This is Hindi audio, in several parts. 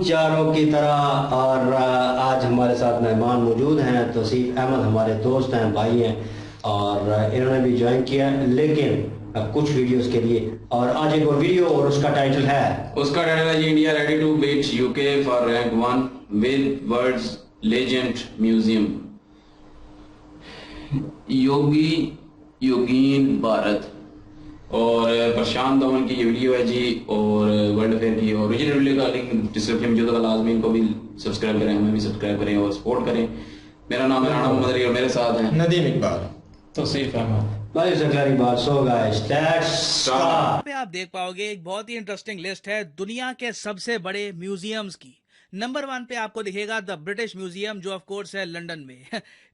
चारों की तरह। और आज हमारे साथ मेहमान मौजूद हैं। तौसीफ अहमद हमारे दोस्त हैं, भाई हैं, और इन्होंने भी ज्वाइन किया, लेकिन कुछ वीडियोस के लिए। और आज एक वीडियो, और उसका टाइटल है जी, India ready to beat UK for rank 1 with world's legend museum. Yogin Bharat और प्रशांत धवन की ये वीडियो है जी, और वर्ल्ड फेयर की ओरिजिनल वीडियो का लिंक डिस्क्रिप्शन में जो लाजमी, इनको भी सब्सक्राइब करें, हमें भी सब्सक्राइब करें और सपोर्ट करें। मेरा नाम है राणा मोहम्मद अली और मेरे साथ हैं नदीम इकबाल, तौसीफ अहमद। पे आप देख पाओगे एक बहुत ही इंटरेस्टिंग लिस्ट है दुनिया के सबसे बड़े म्यूजियम्स की। नंबर 1 पे आपको दिखेगा द ब्रिटिश म्यूजियम, जो ऑफ कोर्स है लंदन में।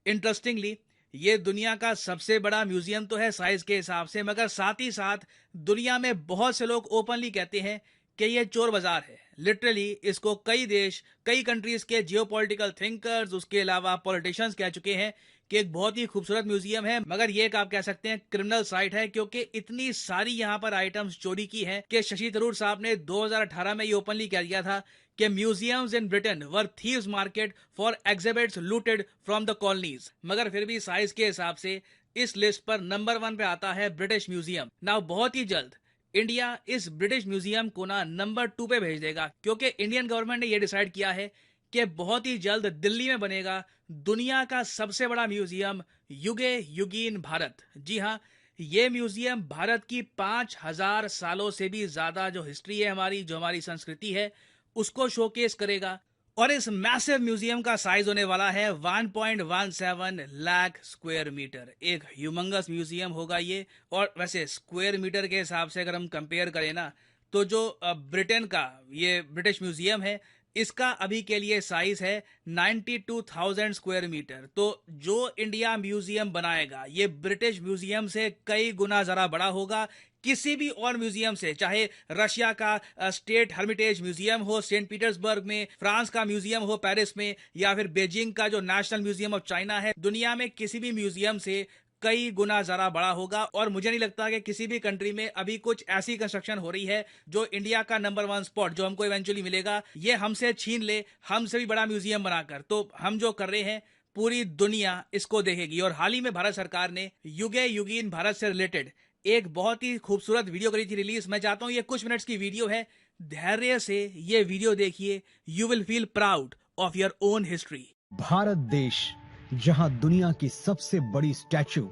इंटरेस्टिंगली ये दुनिया का सबसे बड़ा म्यूजियम तो है साइज के हिसाब से, मगर साथ ही साथ दुनिया में बहुत से लोग ओपनली कहते हैं कि ये चोर बाजार है। लिटरली इसको कई देश, कई कंट्रीज के जियोपॉलिटिकल थिंकर्स, उसके अलावा पॉलिटिशियंस कह चुके हैं कि एक बहुत ही खूबसूरत म्यूजियम है, मगर ये एक आप कह सकते हैं क्रिमिनल साइट है, क्योंकि इतनी सारी यहाँ पर आइटम्स चोरी की हैं कि शशि थरूर साहब ने 2018 में ये ओपनली कह दिया था कि museums in Britain were thieves market for exhibits looted from the colonies. मगर फिर भी साइज के हिसाब से इस लिस्ट पर नंबर 1 पे आता है ब्रिटिश म्यूजियम। नाउ बहुत ही जल्द इंडिया इस ब्रिटिश म्यूजियम को ना नंबर 2 पे भेज देगा, क्योंकि इंडियन गवर्नमेंट ने यह डिसाइड किया है कि बहुत ही जल्द दिल्ली में बनेगा दुनिया का सबसे बड़ा म्यूजियम, युगीन भारत। जी हाँ, ये म्यूजियम भारत की 5000 सालों से भी ज्यादा जो हिस्ट्री है हमारी, जो हमारी संस्कृति है, उसको शोकेस करेगा। और इस मैसिव म्यूजियम का साइज होने वाला है 1.17 लाख स्क्वायर मीटर। एक ह्यूमंगस म्यूजियम होगा ये। और वैसे स्क्वायर मीटर के हिसाब से अगर हम कंपेयर करें ना, तो जो ब्रिटेन का ये ब्रिटिश म्यूजियम है, इसका अभी के लिए साइज है 92,000 स्क्वायर मीटर। तो जो इंडिया म्यूजियम बनाएगा ये ब्रिटिश म्यूजियम से कई गुना जरा बड़ा होगा। किसी भी और म्यूजियम से, चाहे रशिया का स्टेट हर्मिटेज म्यूजियम हो सेंट पीटर्सबर्ग में, फ्रांस का म्यूजियम हो पेरिस में, या फिर बीजिंग का जो नेशनल म्यूजियम ऑफ चाइना है, दुनिया में किसी भी म्यूजियम से कई गुना जरा बड़ा होगा। और मुझे नहीं लगता कि किसी भी कंट्री में अभी कुछ ऐसी कंस्ट्रक्शन हो रही है जो इंडिया का नंबर 1 स्पॉट जो हमको इवेंचुअली मिलेगा ये हमसे छीन ले, हमसे भी बड़ा म्यूजियम बनाकर। तो हम जो कर रहे हैं पूरी दुनिया इसको देखेगी। और हाल ही में भारत सरकार ने युगीन भारत से रिलेटेड एक बहुत ही खूबसूरत वीडियो करी थी रिलीज। मैं चाहता हूं ये कुछ मिनट्स की वीडियो है, धैर्य से ये वीडियो देखिए, you will feel proud of your own history. Bharat देश, जहां दुनिया की सबसे बड़ी स्टैचू,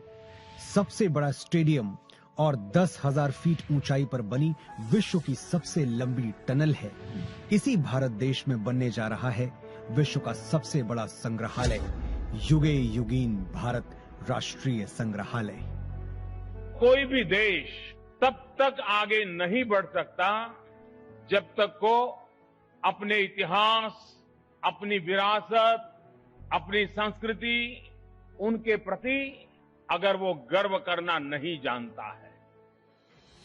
सबसे बड़ा स्टेडियम और 10,000 फीट ऊंचाई पर बनी विश्व की सबसे लंबी टनल है, इसी भारत देश में बनने जा रहा है विश्व का सबसे बड़ा संग्रहालय, युगीन भारत राष्ट्रीय संग्रहालय। कोई भी देश तब तक आगे नहीं बढ़ सकता जब तक को अपने इतिहास, अपनी विरासत, अपनी संस्कृति, उनके प्रति अगर वो गर्व करना नहीं जानता है।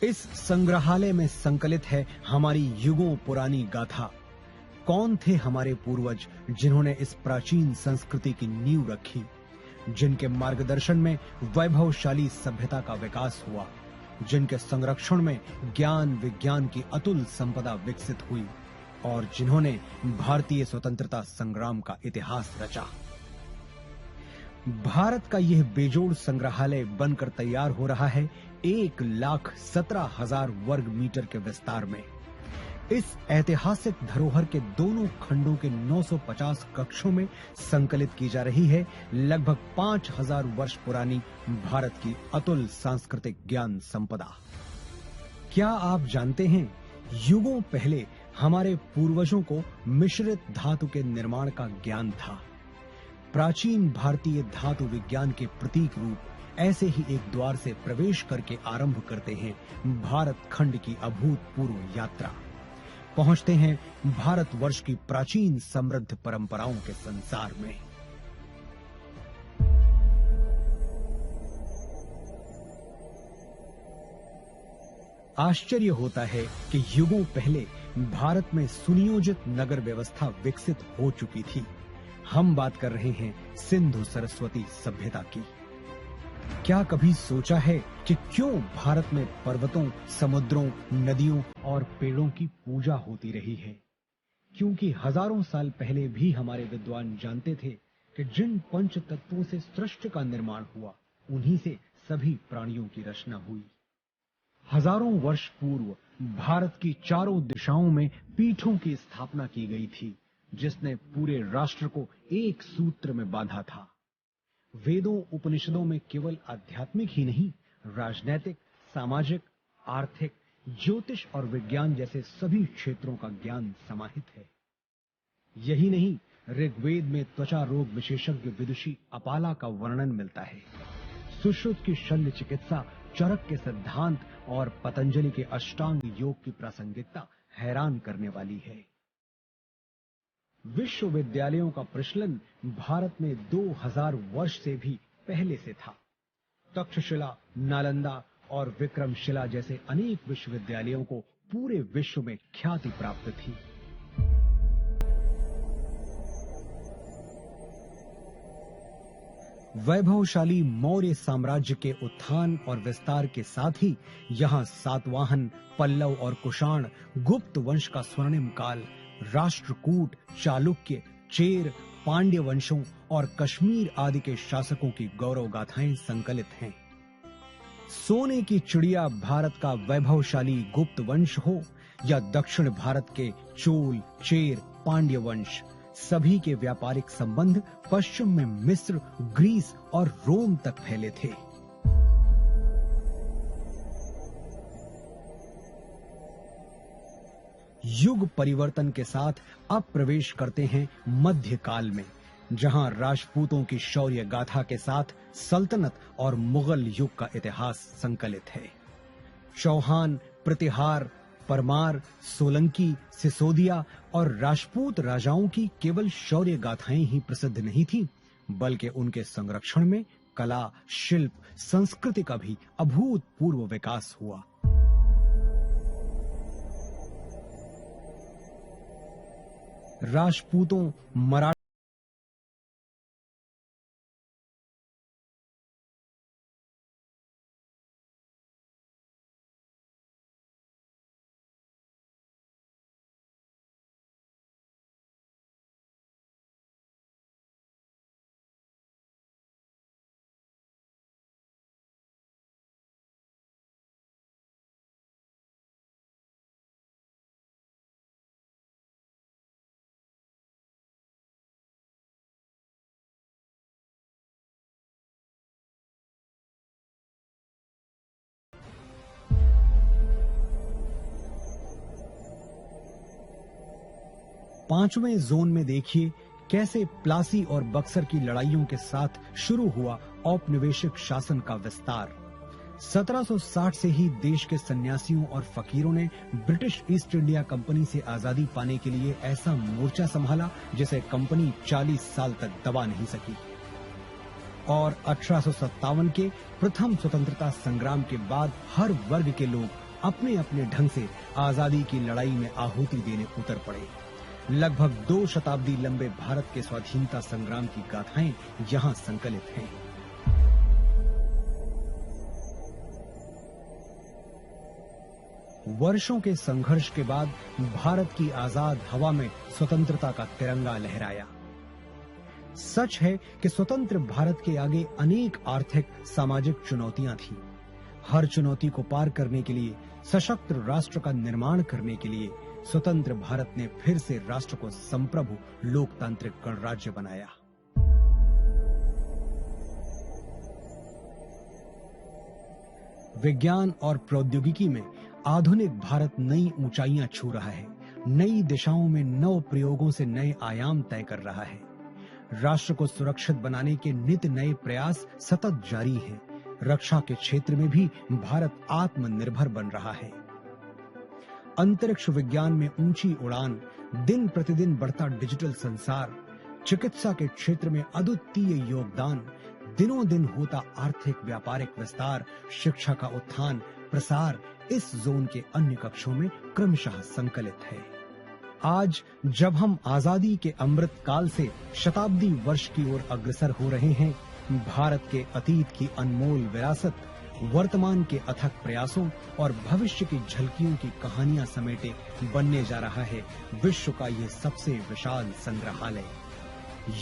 इस संग्रहालय में संकलित है हमारी युगों पुरानी गाथा। कौन थे हमारे पूर्वज जिन्होंने इस प्राचीन संस्कृति की नींव रखी, जिनके मार्गदर्शन में वैभवशाली सभ्यता का विकास हुआ, जिनके संरक्षण में ज्ञान विज्ञान की अतुल संपदा विकसित हुई, और जिन्होंने भारतीय स्वतंत्रता संग्राम का इतिहास रचा। भारत का यह बेजोड़ संग्रहालय बनकर तैयार हो रहा है 1,17,000 वर्ग मीटर के विस्तार में। इस ऐतिहासिक धरोहर के दोनों खंडों के 950 कक्षों में संकलित की जा रही है लगभग 5,000 वर्ष पुरानी भारत की अतुल सांस्कृतिक ज्ञान संपदा। क्या आप जानते हैं, युगों पहले हमारे पूर्वजों को मिश्रित धातु के निर्माण का ज्ञान था। प्राचीन भारतीय धातु विज्ञान के प्रतीक रूप ऐसे ही एक द्वार से प्रवेश करके आरंभ करते हैं भारत खंड की अभूतपूर्व यात्रा। पहुंचते हैं भारतवर्ष की प्राचीन समृद्ध परंपराओं के संसार में। आश्चर्य होता है कि युगों पहले भारत में सुनियोजित नगर व्यवस्था विकसित हो चुकी थी। हम बात कर रहे हैं सिंधु सरस्वती सभ्यता की। क्या कभी सोचा है कि क्यों भारत में पर्वतों, समुद्रों, नदियों और पेड़ों की पूजा होती रही है? क्योंकि हजारों साल पहले भी हमारे विद्वान जानते थे कि जिन पंच तत्वों से सृष्टि का निर्माण हुआ, उन्हीं से सभी प्राणियों की रचना हुई। हजारों वर्ष पूर्व भारत की चारों दिशाओं में पीठों की स्थापना की गई थी, जिसने पूरे राष्ट्र को एक सूत्र में बांधा था। वेदों उपनिषदों में केवल आध्यात्मिक ही नहीं, राजनैतिक, सामाजिक, आर्थिक, ज्योतिष और विज्ञान जैसे सभी क्षेत्रों का ज्ञान समाहित है। यही नहीं, ऋग्वेद में त्वचा रोग विशेषज्ञ विदुषी अपाला का वर्णन मिलता है। सुश्रुत की शल्य चिकित्सा, चरक के सिद्धांत और पतंजलि के अष्टांग योग की प्रासंगिकता हैरान करने वाली है। विश्वविद्यालयों का प्रचलन भारत में 2000 वर्ष से भी पहले से था। तक्षशिला, नालंदा और विक्रमशिला जैसे अनेक विश्वविद्यालयों को पूरे विश्व में ख्याति प्राप्त थी। वैभवशाली मौर्य साम्राज्य के उत्थान और विस्तार के साथ ही यहाँ सातवाहन, पल्लव और कुषाण, गुप्त वंश का स्वर्णिम काल, राष्ट्रकूट, चालुक्य, चेर, पांड्य वंशों और कश्मीर आदि के शासकों की गौरव गाथाएं संकलित हैं। सोने की चिड़िया भारत का वैभवशाली गुप्त वंश हो या दक्षिण भारत के चोल, चेर, पांड्य वंश, सभी के व्यापारिक संबंध पश्चिम में मिस्र, ग्रीस और रोम तक फैले थे। युग परिवर्तन के साथ अब प्रवेश करते हैं मध्यकाल में, जहां राजपूतों की शौर्य गाथा के साथ सल्तनत और मुगल युग का इतिहास संकलित है। चौहान, प्रतिहार, परमार, सोलंकी, सिसोदिया और राजपूत राजाओं की केवल शौर्य गाथाएं ही प्रसिद्ध नहीं थीं, बल्कि उनके संरक्षण में कला, शिल्प, संस्कृति का भी अभूतपूर्व विकास हुआ। राजपूतों, मराठा पांचवें जोन में देखिए कैसे प्लासी और बक्सर की लड़ाइयों के साथ शुरू हुआ औपनिवेशिक शासन का विस्तार। 1760 से ही देश के सन्यासियों और फकीरों ने ब्रिटिश ईस्ट इंडिया कंपनी से आजादी पाने के लिए ऐसा मोर्चा संभाला जिसे कंपनी 40 साल तक दबा नहीं सकी। और 1857 के प्रथम स्वतंत्रता संग्राम के बाद हर वर्ग के लोग अपने अपने ढंग से आजादी की लड़ाई में आहुति देने उतर पड़े। लगभग 2 शताब्दी लंबे भारत के स्वाधीनता संग्राम की गाथाएं यहाँ संकलित हैं। वर्षों के संघर्ष के बाद भारत की आजाद हवा में स्वतंत्रता का तिरंगा लहराया। सच है कि स्वतंत्र भारत के आगे अनेक आर्थिक, सामाजिक चुनौतियां थीं। हर चुनौती को पार करने के लिए, सशक्त राष्ट्र का निर्माण करने के लिए स्वतंत्र भारत ने फिर से राष्ट्र को संप्रभु लोकतांत्रिक गणराज्य बनाया। विज्ञान और प्रौद्योगिकी में आधुनिक भारत नई ऊंचाइयां छू रहा है। नई दिशाओं में नव प्रयोगों से नए आयाम तय कर रहा है। राष्ट्र को सुरक्षित बनाने के नित नए प्रयास सतत जारी हैं। रक्षा के क्षेत्र में भी भारत आत्मनिर्भर बन रहा है। अंतरिक्ष विज्ञान में ऊंची उड़ान, दिन प्रतिदिन बढ़ता डिजिटल संसार, चिकित्सा के क्षेत्र में अद्वितीय योगदान, दिनों दिन होता आर्थिक व्यापारिक विस्तार, शिक्षा का उत्थान, प्रसार इस जोन के अन्य कक्षों में क्रमशः संकलित है। आज जब हम आजादी के अमृत काल से शताब्दी वर्ष की ओर अग्रसर हो रहे हैं, भारत के अतीत की अनमोल विरासत वर्तमान के अथक प्रयासों और भविष्य की झलकियों की कहानियां समेटे बनने जा रहा है विश्व का ये सबसे विशाल संग्रहालय,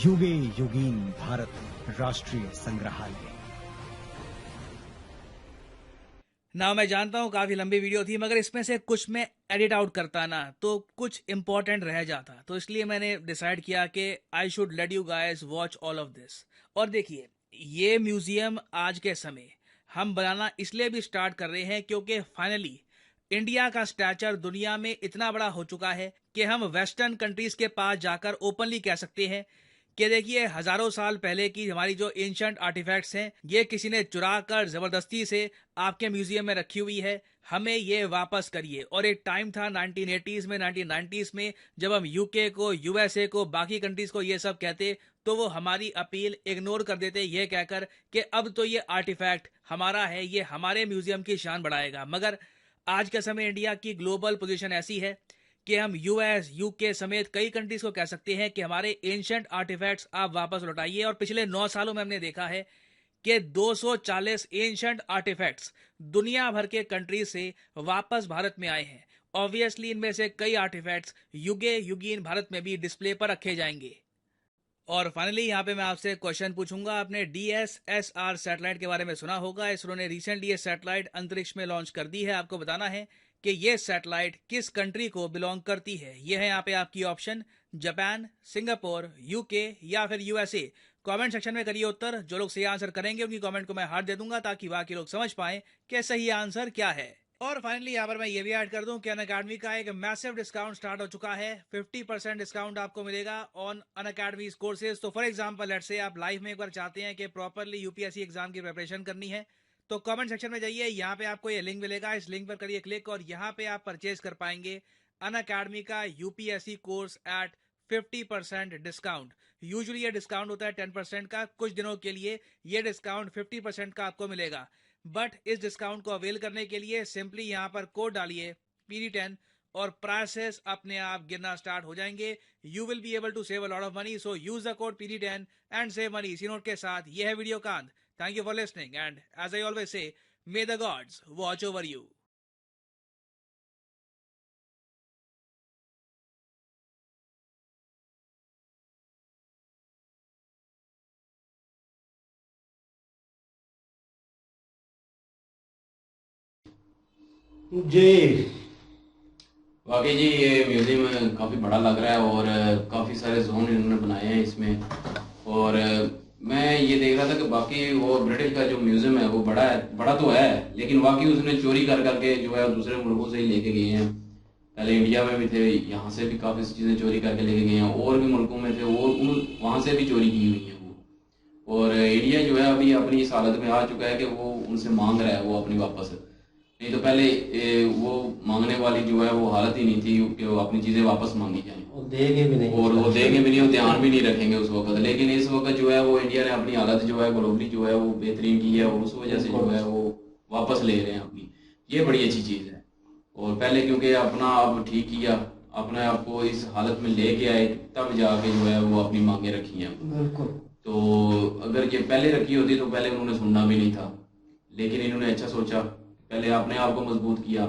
युगे युगीन भारत राष्ट्रीय संग्रहालय। ना मैं जानता हूँ काफी लंबी वीडियो थी, मगर इसमें से कुछ मैं एडिट आउट करता ना तो कुछ इंपॉर्टेंट रह जाता, तो इसलिए मैंने डिसाइड किया कि I should let you guys watch all of this. और देखिए, ये म्यूजियम आज के समय हम बनाना इसलिए भी स्टार्ट कर रहे हैं क्योंकि फाइनली इंडिया का स्टैचर दुनिया में इतना बड़ा हो चुका है कि हम वेस्टर्न कंट्रीज के पास जाकर ओपनली कह सकते हैं कि देखिए, हजारों साल पहले की हमारी जो एंशिएंट आर्टिफैक्ट्स हैं, ये किसी ने चुरा कर जबरदस्ती से आपके म्यूजियम में रखी हुई है, हमें ये वापस करिए। और एक टाइम था 1980s में, 1990s में, जब हम यूके को, यूएसए को, बाकी कंट्रीज को ये सब कहते तो वो हमारी अपील इग्नोर कर देते, ये कहकर कि अब तो ये आर्टिफैक्ट हमारा है, ये हमारे म्यूजियम की शान बढ़ाएगा। मगर आज के समय इंडिया की ग्लोबल पोजीशन ऐसी है कि हम यूएस, यूके समेत कई कंट्रीज को कह सकते हैं कि हमारे एंशिएंट आर्टिफैक्ट्स आप वापस लौटाइए। और पिछले 9 सालों में हमने देखा है कि 240 एंशिएंट आर्टिफैक्ट्स दुनिया भर के कंट्रीज से वापस भारत में आए हैं। ऑब्वियसली इनमें से कई आर्टिफैक्ट्स युगे युगीन भारत में भी डिस्प्ले पर रखे जाएंगे। और फाइनली यहाँ पे मैं आपसे क्वेश्चन पूछूंगा, आपने DSSR सैटेलाइट के बारे में सुना होगा। इसरो ने रिसेंटली ये सैटेलाइट अंतरिक्ष में लॉन्च कर दी है। आपको बताना है कि ये सैटेलाइट किस कंट्री को बिलोंग करती है। ये है यहाँ पे आपकी ऑप्शन, जापान, सिंगापुर, यूके या फिर यूएसए। कमेंट सेक्शन में करिए उत्तर। जो लोग सही आंसर करेंगे उनकी कमेंट को मैं हार्ट दे दूंगा ताकि बाकी लोग समझ पाएं कि सही आंसर क्या है। और फाइनली यहाँ पर मैं ये भी ऐड कर दूं कि अनअकैडमी का एक मैसिव डिस्काउंट स्टार्ट हो चुका है। 50% डिस्काउंट आपको मिलेगा ऑन अनअकैडमीज कोर्सेज। तो फॉर एग्जांपल, लेट्स से आप लाइफ में एक बार चाहते हैं कि प्रॉपरली यूपीएससी एग्जाम की प्रिपरेशन करनी है, तो कमेंट सेक्शन में जाइए, यहाँ पे आपको ये लिंक मिलेगा, इस लिंक पर करिए क्लिक और यहाँ पे आप परचेज कर पाएंगे अनअकैडमी का UPSC course eight 50% discount. Usually ये डिस्काउंट होता है 10% का, कुछ दिनों के लिए ये डिस्काउंट 50% का आपको मिलेगा। बट इस डिस्काउंट को अवेल करने के लिए सिंपली यहाँ पर कोड डालिए PD10 और प्राइसेस अपने आप गिरना स्टार्ट हो जाएंगे। You will be able to save a lot of money, so use the code PD10 and save money. इसी नोट के साथ ये है वीडियो का अंत। Thank you for listening, and as I always say, may the gods watch over you. जी वाकई जी, ये म्यूजियम काफ़ी बड़ा लग रहा है और काफ़ी सारे जोन इन्होंने बनाए हैं इसमें। और मैं ये देख रहा था कि बाकी वो ब्रिटिश का जो म्यूजियम है वो बड़ा तो है, लेकिन वाकई उसने चोरी कर करके जो है दूसरे मुल्कों से ही लेके गए हैं। पहले इंडिया में भी थे, यहाँ से भी काफ़ी चीज़ें चोरी करके लेके गए हैं, और भी मुल्कों में थे वो वहाँ से भी चोरी की हुई है वो। और इंडिया जो है अभी अपनी इस हालत में आ चुका है कि वो उनसे मांग रहा है वो अपनी वापस। नहीं तो पहले वो मांगने वाली जो है वो हालत ही नहीं थी कि वो अपनी चीजें वापस मांगी जाएं, वो देंगे भी नहीं, और वो देंगे भी नहीं, वो ध्यान भी नहीं रखेंगे उस वक्त। लेकिन इस वक्त जो है वो इंडिया ने अपनी हालत जो है ग्लोबली जो है वो बेहतरीन की है, और उस वजह से जो है वो वापस ले रहे हैं अपनी। ये बड़ी अच्छी चीज है। और पहले क्योंकि अपना आप ठीक किया, अपने आप को इस हालत में लेके आए, तब जाके जो है वो अपनी मांगे रखी हैं। बिल्कुल। तो अगर ये पहले रखी होती तो पहले उन्होंने सुनना भी नहीं था, लेकिन इन्होंने अच्छा सोचा, पहले अपने आप को मजबूत किया,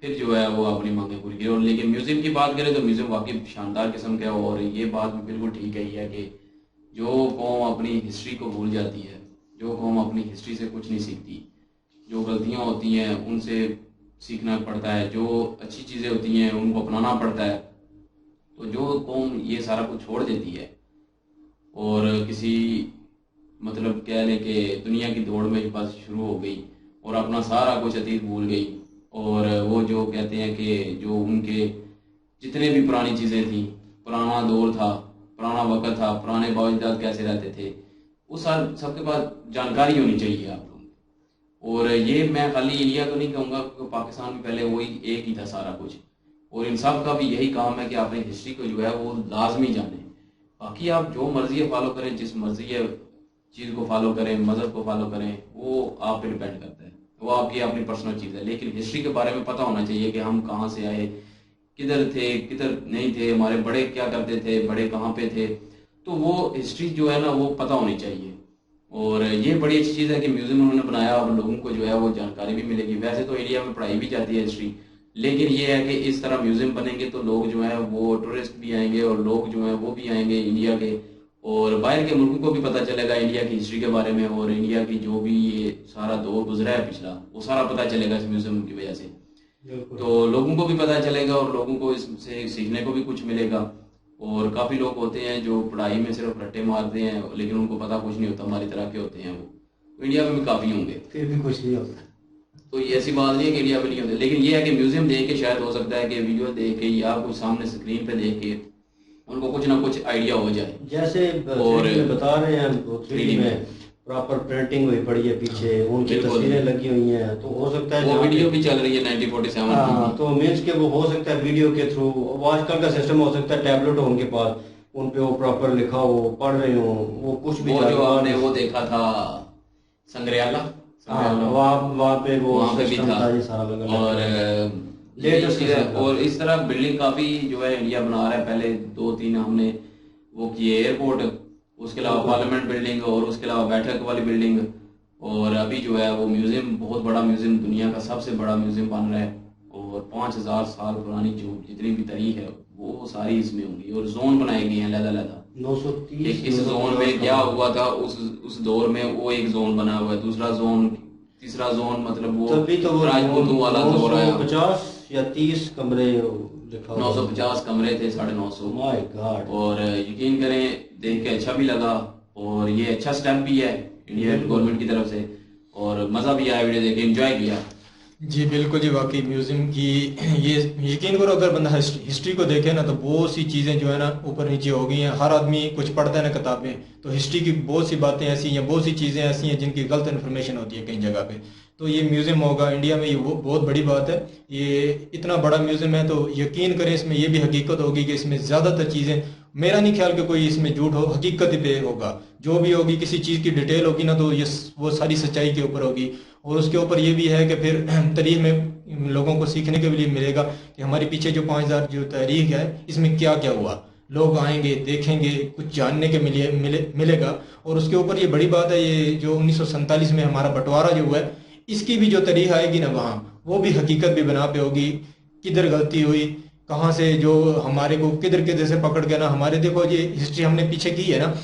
फिर जो है वो अपनी मांगे पूरी की। और लेकिन म्यूजियम की बात करें तो म्यूजियम वाकई शानदार किस्म का है। और ये बात भी बिल्कुल ठीक है ही है कि जो कौम अपनी हिस्ट्री को भूल जाती है, जो कौम अपनी हिस्ट्री से कुछ नहीं सीखती, जो गलतियां होती हैं उनसे सीखना पड़ता है, जो अच्छी चीज़ें होती हैं उनको अपनाना पड़ता है। तो जो कौम ये सारा कुछ छोड़ देती है और किसी मतलब कह लें कि दुनिया की दौड़ में बस शुरू हो गई और अपना सारा कुछ अतीत भूल गई, और वो जो कहते हैं कि जो उनके जितने भी पुरानी चीज़ें थी, पुराना दौर था, पुराना वक्त था, पुराने बावजदाद कैसे रहते थे, उस सबके पास जानकारी होनी चाहिए आप लोग। और ये मैं खाली इंडिया तो नहीं कहूँगा, क्योंकि पाकिस्तान में पहले वही एक ही था सारा कुछ, और इन सब का भी यही काम है कि अपनी हिस्ट्री को जो है वो लाजमी जाने। बाकी आप जो मर्जी फॉलो करें, जिस मर्जी चीज़ को फॉलो करें, मजहब को फॉलो करें, वो आप पे डिपेंड करता है, वो आपकी अपनी पर्सनल चीज़ है। लेकिन हिस्ट्री के बारे में पता होना चाहिए कि हम कहाँ से आए, किधर थे, किधर नहीं थे, हमारे बड़े क्या करते थे, बड़े कहाँ पे थे। तो वो हिस्ट्री जो है ना वो पता होनी चाहिए। और ये बड़ी अच्छी चीज़ है कि म्यूजियम उन्होंने बनाया और लोगों को जो है वो जानकारी भी मिलेगी। वैसे तो इंडिया में पढ़ाई भी जाती है हिस्ट्री, लेकिन ये है कि इस तरह म्यूजियम बनेंगे तो लोग जो है वो टूरिस्ट भी आएंगे और लोग जो है वो भी आएंगे इंडिया के, और बाहर के मुल्कों को भी पता चलेगा इंडिया की हिस्ट्री के बारे में, और इंडिया की जो भी ये सारा दौर गुजरा है पिछला वो सारा पता चलेगा इस म्यूजियम की वजह से। तो लोगों को भी पता चलेगा और लोगों को इससे सीखने को भी कुछ मिलेगा। और काफी लोग होते हैं जो पढ़ाई में सिर्फ रट्टे मारते हैं लेकिन उनको पता कुछ नहीं होता, हमारी तरह के होते हैं वो, तो इंडिया में भी काफी होंगे, फिर भी कुछ नहीं होता। तो ये ऐसी बात नहीं है कि इंडिया में नहीं होते, लेकिन ये है कि म्यूजियम देख के शायद हो सकता है कि वीडियो देख के या कुछ सामने स्क्रीन पे देख के उनको कुछ ना कुछ आइडिया हो जाए। जैसे और बता रहे हैं 3D में प्रॉपर प्रिंटिंग हुई पड़ी है पीछे, उनकी तस्वीरें लगी हुई हैं, तो हो सकता है वो वीडियो भी चल रही है 1947 हाँ, तो मीन्स के वो हो सकता है वीडियो के थ्रू, आजकल का सिस्टम हो सकता है टैबलेट हो उनके पास, उन पे वो प्रॉपर लिखा हो, पढ़ रहे हो, वो कुछ भी वो जो आपने वो देखा था संग्रहालय, वहाँ पे वो वहाँ पे भी सिस्टम था था ये सारा अलग और लेटेस्ट चीज़ है। और इस तरह बिल्डिंग काफी जो है इंडिया बना रहा है, पहले 2-3 हमने वो किए एयरपोर्ट, उसके अलावा पार्लियामेंट बिल्डिंग और उसके अलावा बैठक वाली बिल्डिंग, और अभी जो है वो म्यूजियम, बहुत बड़ा म्यूजियम, दुनिया का सबसे बड़ा म्यूजियम बन रहा है और 5000 साल पुरानी जो जितनी भी तारीख है वो सारी इसमें होंगी। और जोन बनाए गए हैं लहदा 930 इस जोन में क्या हुआ था उस दौर में, वो एक जोन बना हुआ है, दूसरा जोन, तीसरा जोन, मतलब वो तभी तो वो राजपूतों वाला दौर आया। 950 या 30 कमरे लिखा 950 कमरे थे, 950। My God. और यकीन करें देख के अच्छा भी लगा और ये अच्छा स्टेप भी है इंडियन गवर्नमेंट की तरफ से, और मजा भी आया वीडियो देख के, एंजॉय किया। जी बिल्कुल जी, वाकई म्यूजियम की ये यकीन करो अगर बंदा हिस्ट्री को देखे ना तो बहुत सी चीज़ें जो है ना ऊपर नीचे हो गई हैं। हर आदमी कुछ पढ़ता है ना किताबें, तो हिस्ट्री की बहुत सी बातें ऐसी हैं, बहुत सी चीज़ें ऐसी हैं जिनकी गलत इन्फॉर्मेशन होती है कई जगह पे। तो ये म्यूजियम होगा इंडिया में, ये वो बहुत बड़ी बात है। ये इतना बड़ा म्यूजियम है तो यकीन करें इसमें ये भी हकीकत होगी कि इसमें ज़्यादातर चीज़ें, मेरा नहीं ख्याल कि कोई इसमें झूठ हो, हकीकत पे होगा। जो भी होगी किसी चीज़ की डिटेल होगी ना तो ये वो सारी सच्चाई के ऊपर होगी। और उसके ऊपर ये भी है कि फिर तारीख में लोगों को सीखने के लिए मिलेगा कि हमारे पीछे जो 5000 जो तारीख है इसमें क्या क्या हुआ। लोग आएंगे, देखेंगे, कुछ जानने के मिलेगा। और उसके ऊपर ये बड़ी बात है, ये जो 1947 में हमारा बंटवारा जो हुआ है इसकी भी जो तारीख आएगी ना वहाँ, वो भी हकीकत भी बना पे होगी, किधर गलती हुई, कहाँ से जो हमारे को किधर से पकड़ के ना, हमारे देखो ये हिस्ट्री हमने पीछे की है ना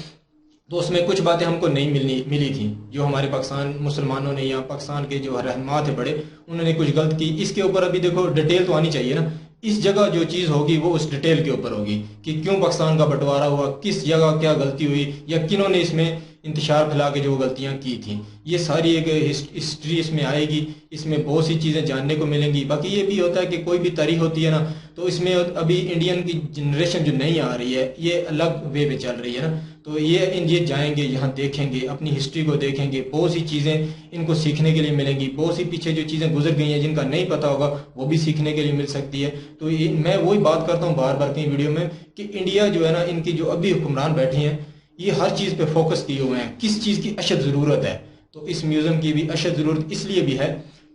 तो उसमें कुछ बातें हमको नहीं मिली थी जो हमारे पाकिस्तान मुसलमानों ने या पाकिस्तान के जो रहनुमा थे बड़े, उन्होंने कुछ गलत की। इसके ऊपर अभी देखो डिटेल तो आनी चाहिए ना, इस जगह जो चीज़ होगी वो उस डिटेल के ऊपर होगी कि क्यों पाकिस्तान का बंटवारा हुआ, किस जगह क्या गलती हुई या किन्होंने इसमें इंतशार फैला के जो गलतियां की थी, ये सारी एक हिस्ट्री इसमें आएगी। इसमें बहुत सी चीज़ें जानने को मिलेंगी। बाकी ये भी होता है कि कोई भी तारीख होती है ना तो इसमें अभी इंडियन की जनरेशन जो नहीं आ रही है ये अलग वे पे चल रही है ना, तो ये जाएंगे, यहाँ देखेंगे, अपनी हिस्ट्री को देखेंगे, बहुत सी चीज़ें इनको सीखने के लिए मिलेंगी। बहुत सी पीछे जो चीज़ें गुजर गई हैं जिनका नहीं पता होगा वो भी सीखने के लिए मिल सकती है। तो मैं वही बात करता हूँ बार बार कई वीडियो में कि इंडिया जो है ना, इनकी जो अभी हुक्मरान बैठे हैं ये हर चीज़ पे फोकस किए हुए हैं, किस चीज़ की अशद ज़रूरत है। तो इस म्यूज़ियम की भी अशद ज़रूरत इसलिए भी है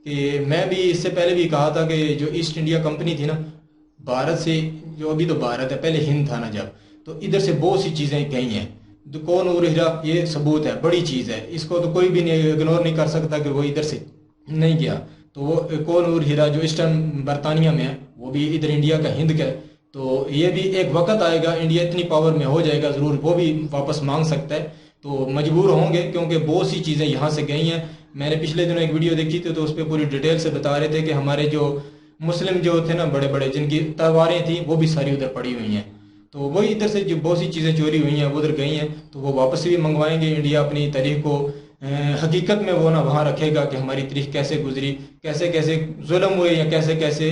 कि मैं भी इससे पहले भी कहा था कि जो ईस्ट इंडिया कंपनी थी ना, भारत से, जो अभी तो भारत है पहले हिंद था ना जब, तो इधर से बहुत सी चीज़ें गई हैं। तो कौन और हीरा ये सबूत है, बड़ी चीज़ है, इसको तो कोई भी नहीं इग्नोर नहीं कर सकता कि वो इधर से नहीं गया। तो वो कौन और हीरा जो इस टाइम बरतानिया में है वो भी इधर इंडिया का हिंद का है। तो ये भी एक वक्त आएगा, इंडिया इतनी पावर में हो जाएगा ज़रूर, वो भी वापस मांग सकता है। तो मजबूर होंगे क्योंकि बहुत सी चीज़ें यहाँ से गई हैं। मैंने पिछले दिनों एक वीडियो देखी थी तो उस पर पूरी डिटेल से बता रहे थे कि हमारे जो मुस्लिम जो थे ना बड़े बड़े, जिनकी तलवारें थी वो भी सारी उधर पड़ी हुई हैं। तो वही इधर से जो बहुत सी चीज़ें चोरी हुई हैं वो उधर गई हैं, तो वो वापस भी मंगवाएंगे। इंडिया अपनी तारीख को हकीकत में वो ना वहाँ रखेगा कि हमारी तारीख कैसे गुजरी, कैसे कैसे जुल्म हुए या कैसे कैसे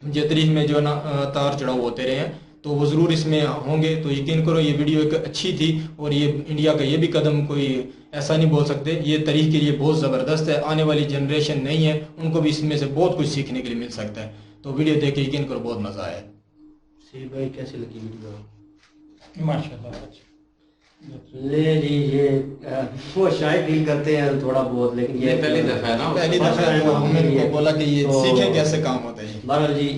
जो तारीख में जो ना तार चढ़ाव होते रहे हैं, तो वो ज़रूर इसमें होंगे। तो यकीन करो ये वीडियो एक अच्छी थी और ये इंडिया का ये भी कदम कोई ऐसा नहीं बोल सकते, ये तारीख के लिए बहुत ज़बरदस्त है। आने वाली जनरेशन नहीं है उनको भी इसमें से बहुत कुछ सीखने के लिए मिल सकता है। तो वीडियो देख के यकीन करो बहुत मज़ा आया। सी भाई कैसी लगी वीडियो? माशाल्लाह। ले जी ये वो शायद फील करते हैं थोड़ा बहुत, लेकिन ये पहली दफा है ना, पहली दफा है, हमने इनको बोला कि ये सीखें कैसे काम होता है। बहरहाल जी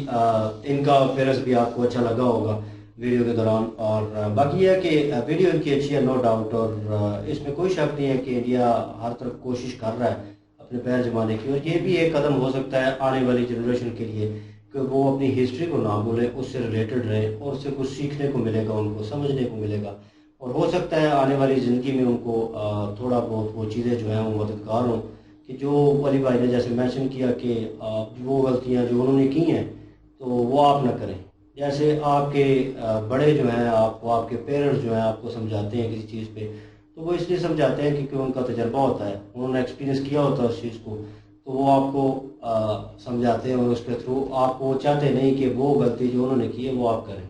इनका अफेयरेंस भी आपको अच्छा लगा होगा। वीडियो के दौरान। और बाकी यह है कि वीडियो इनकी अच्छी है, नो डाउट, और इसमें कोई शक नहीं है कि इंडिया हर तरफ कोशिश कर रहा है अपने पैर जमाने की, और ये भी एक कदम हो सकता है आने वाली जनरेशन के लिए कि वो अपनी हिस्ट्री को ना भूलें, उससे रिलेटेड रहे और उससे कुछ सीखने को मिलेगा, उनको समझने को मिलेगा, और हो सकता है आने वाली ज़िंदगी में उनको थोड़ा बहुत वो चीज़ें जो हैं वो मददगार हों कि जो वली भाई ने जैसे मेंशन किया कि वो गलतियां जो उन्होंने की हैं तो वो आप ना करें। जैसे आपके बड़े जो हैं आपको, आपके पेरेंट्स जो हैं आपको समझाते हैं किसी चीज़ पे, तो वो इसलिए समझाते हैं क्योंकि उनका तजर्बा होता है, उन्होंने एक्सपीरियंस किया होता है उस चीज़ को, तो वो आपको समझाते हैं और उसके थ्रू आपको चाहते नहीं कि वो गलती जो उन्होंने की है वो आप करें।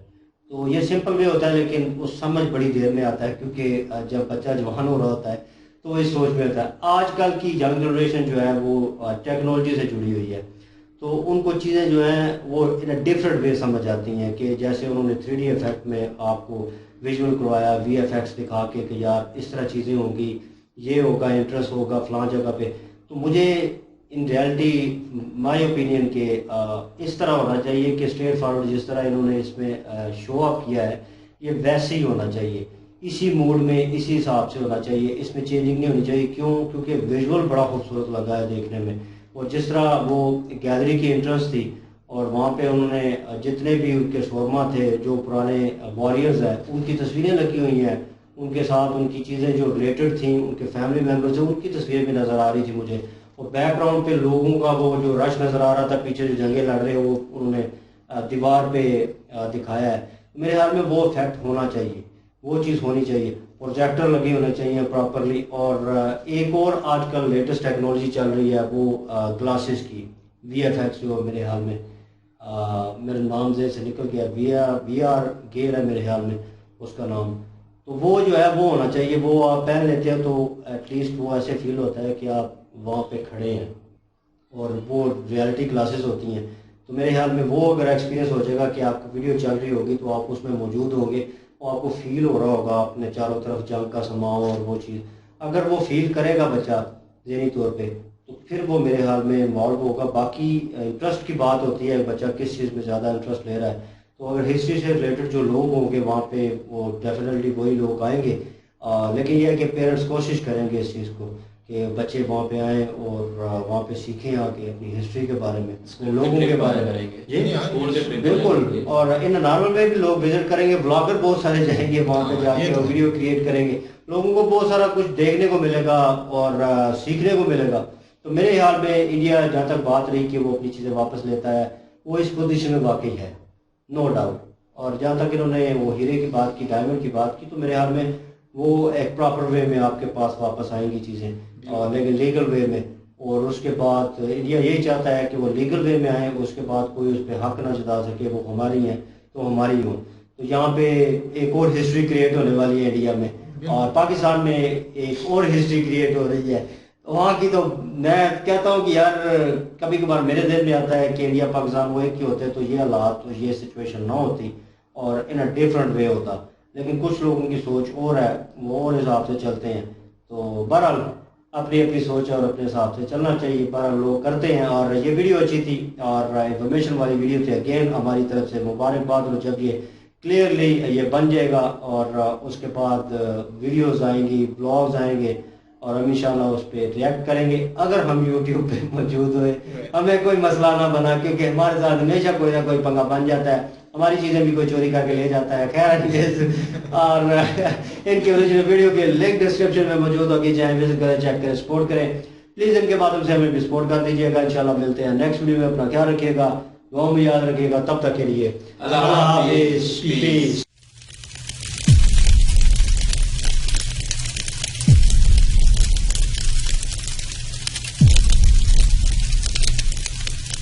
तो ये सिंपल वे होता है, लेकिन वो समझ बड़ी देर में आता है क्योंकि जब बच्चा जवान हो रहा होता है तो वो इस सोच में होता है। आजकल की यंग जनरेशन जो है वो टेक्नोलॉजी से जुड़ी हुई है, तो उनको चीज़ें जो हैं वो इन अ डिफरेंट वे समझ आती हैं कि जैसे उन्होंने 3D इफेक्ट में आपको विजुअल करवाया, VFX दिखा के कि यार इस तरह चीज़ें होंगी, ये होगा, इंटरेस्ट होगा फलां जगह पे। तो मुझे इन रियलिटी माय ओपिनियन के इस तरह होना चाहिए कि स्ट्रेट फॉरवर्ड जिस तरह इन्होंने इसमें शो अप किया है ये वैसे ही होना चाहिए, इसी मूड में इसी हिसाब से होना चाहिए, इसमें चेंजिंग नहीं होनी चाहिए। क्यों? क्योंकि विजुअल बड़ा खूबसूरत लगा है देखने में, और जिस तरह वो गैलरी की इंटरेस्ट थी और वहाँ पे उन्होंने जितने भी उनके शोरमा थे जो पुराने वॉरियर्स हैं उनकी तस्वीरें लगी हुई हैं, उनके साथ उनकी चीज़ें जो रिलेटेड थी, उनके फैमिली मेम्बर्स हैं उनकी तस्वीर भी नज़र आ रही थी मुझे, और बैकग्राउंड पे लोगों का वो जो रश नज़र आ रहा था, पीछे जो जंगे लड़ रहे हैं वो उन्होंने दीवार पे दिखाया है। मेरे ख्याल में वो इफेक्ट होना चाहिए, वो चीज़ होनी चाहिए, प्रोजेक्टर लगे होने चाहिए प्रॉपरली। और एक और आजकल लेटेस्ट टेक्नोलॉजी चल रही है वो ग्लासेस की, VFX जो मेरे ख्याल में मेरे नाम से निकल गया, VR गेयर है मेरे ख्याल में उसका नाम। तो वो जो है वो होना चाहिए, वो आप पहन लेते हैं तो एटलीस्ट वो ऐसे फील होता है कि आप वहाँ पे खड़े हैं, और वो रियलिटी क्लासेस होती हैं। तो मेरे ख्याल में वो अगर एक्सपीरियंस हो जाएगा कि आपकी वीडियो चल रही होगी तो आप उसमें मौजूद होंगे और आपको फील हो रहा होगा अपने चारों तरफ जंग का समाओ और वो चीज़, अगर वो फील करेगा बच्चा ज़हनी तौर पे तो फिर वो मेरे ख्याल में इन्वॉल्व होगा। बाकी इंटरेस्ट की बात होती है, बच्चा किस चीज़ में ज़्यादा इंटरेस्ट ले रहा है, तो अगर हिस्ट्री से रिलेटेड जो लोग होंगे वहाँ पे वो डेफिनेटली वही लोग आएंगे। लेकिन यह है कि पेरेंट्स कोशिश करेंगे इस चीज़ को कि बच्चे वहाँ पे आएँ और वहाँ पे सीखें आके अपनी हिस्ट्री के बारे में, लोगों के बारे में। जी बिल्कुल, और इन नॉर्मल में भी लोग विजिट करेंगे, ब्लॉगर बहुत सारे जाएंगे वहाँ पे जाके और वीडियो क्रिएट करेंगे, लोगों को बहुत सारा कुछ देखने को मिलेगा और सीखने को मिलेगा। तो मेरे ख्याल में इंडिया जहाँ तक बात रही कि वो अपनी चीज़ें वापस लेता है, वो इस पोजीशन में वाकई है, नो डाउट। और जहाँ तक इन्होंने वो हीरे की बात की, डायमंड की बात की, तो मेरे ख्याल में वो एक प्रॉपर वे में आपके पास वापस आएंगी चीज़ें, और लेकिन लीगल वे में। और उसके बाद इंडिया यही चाहता है कि वो लीगल वे में आए, उसके बाद कोई उस पर हक ना जता सके, वो हमारी हैं तो हमारी हो। तो यहाँ पे एक और हिस्ट्री क्रिएट होने वाली है इंडिया में, और पाकिस्तान में एक और हिस्ट्री क्रिएट हो रही है। वहाँ की तो मैं कहता हूँ कि यार कभी कभार मेरे दिल में आता है कि इंडिया पाकिस्तान वो एक ही होते तो ये हालात, तो ये सिचुएशन ना होती और इन अ डिफरेंट वे होता। लेकिन कुछ लोगों की सोच और है, वो और हिसाब से चलते हैं। तो बहरहाल अपनी अपनी सोच और अपने हिसाब से चलना चाहिए, बहरहाल लोग करते हैं। और ये वीडियो अच्छी थी और इंफॉर्मेशन वाली वीडियो थी, अगेन हमारी तरफ से मुबारकबाद हो जब ये क्लियरली ये बन जाएगा, और उसके बाद वीडियोज़ आएंगी, ब्लॉग्स आएंगे, और हम इंशाल्लाह उस पर रिएक्ट करेंगे अगर हम यूट्यूब पे मौजूद हुए। हमें कोई मसला ना बना, क्योंकि हमारे साथ हमेशा कोई ना कोई पंगा बन जाता है, हमारी चीज़ें भी कोई चोरी करके ले जाता है। खैर और इनके ओरिजिनल वीडियो के लिंक डिस्क्रिप्शन में मौजूद होगी, चाहे विजिट करें, चेक करें, सपोर्ट करें प्लीज़। इनके माध्यम से हमें भी सपोर्ट कर दीजिएगा। इंशाल्लाह मिलते हैं नेक्स्ट वीडियो में, अपना ख्याल रखिएगा, दुआ में याद रखिएगा। तब तक के लिए अल्लाह हाफिज़, पीस।